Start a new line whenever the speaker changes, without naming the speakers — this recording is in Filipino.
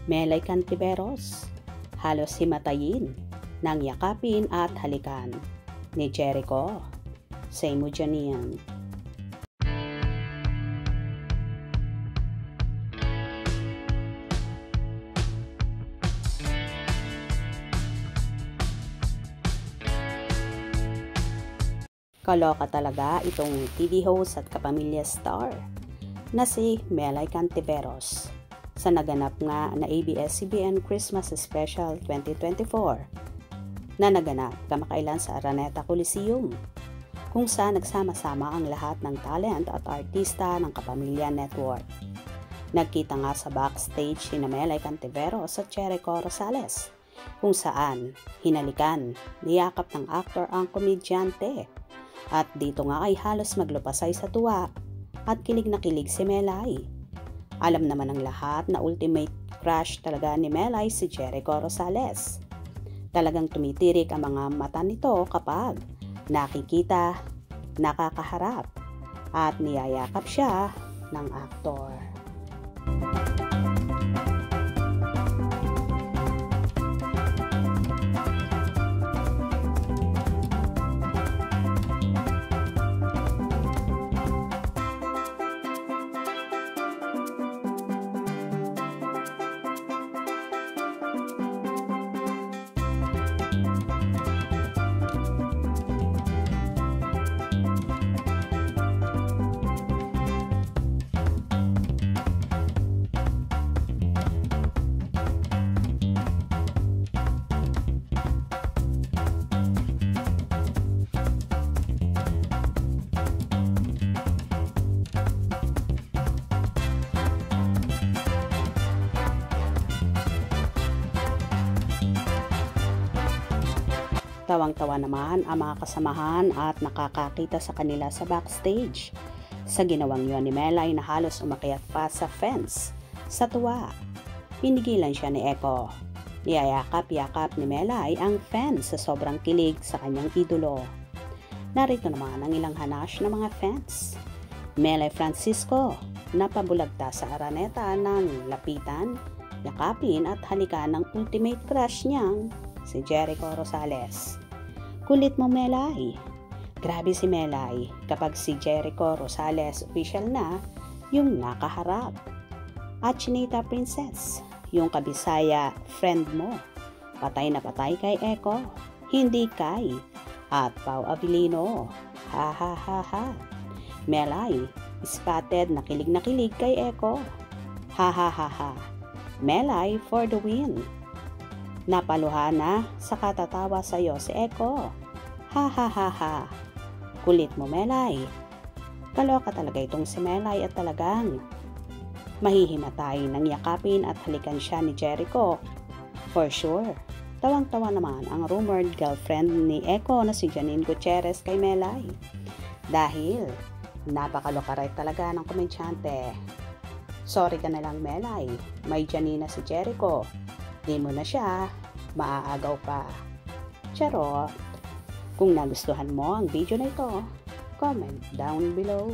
Melay Cantiveros, halos himatayin nang yakapin at halikan ni Jericho. Say mo dyan yan. Kaloka talaga itong TV host at kapamilya star na si Melay Cantiveros sa naganap nga na ABS-CBN Christmas Special 2024 na naganap kamakailan sa Araneta Coliseum, kung saan nagsama-sama ang lahat ng talent at artista ng Kapamilya Network. Nagkita nga sa backstage si Melay Cantiveros at Jericho Rosales, kung saan hinalikan, niyakap ng aktor ang komedyante. At dito nga ay halos maglupasay sa tuwa at kilig na kilig si Melay. Alam naman ng lahat na ultimate crush talaga ni Melay si Jericho Rosales. Talagang tumitirik ang mga mata nito kapag nakikita, nakakaharap at niyayakap siya ng aktor. Tawang-tawa naman ang mga kasamahan at nakakakita sa kanila sa backstage. Sa ginawang yun ni Melay na halos umakyat pa sa fence. Sa tuwa, pinigilan siya ni Eko. Niyayakap-yakap ni Melay ang fans sa sobrang kilig sa kanyang idolo. Narito naman ang ilang hanash ng mga fans. Melay Francisco, napabulagta sa Araneta ng lapitan, yakapin at halikan ng ultimate crush niyang si Jericho Rosales. Kulit mo, Melay. Grabe si Melay kapag si Jericho Rosales official na yung nakaharap. At Chinita Princess, yung kabisaya friend mo. Patay na patay kay Eko, hindi kay at Pau Abilino. Ha ha ha ha. Melay, spotted na kilig kay Eko. Ha ha ha ha. Melay for the win. Napaluha na sa katatawa sa'yo si Eko. Ha ha ha ha. Kulit mo, Melay. Kaloka talaga itong si Melay at talagang mahihimatay nang yakapin at halikan siya ni Jericho. For sure. Tawang-tawa naman ang rumored girlfriend ni Eko na si Janine Gutierrez kay Melay. Dahil napakaloka rin talaga ng komedyante. Sorry ka na lang, Melay. May Janine na si Jericho. Di mo na siya maaagaw pa. Charot! Kung nagustuhan mo ang video na ito, comment down below.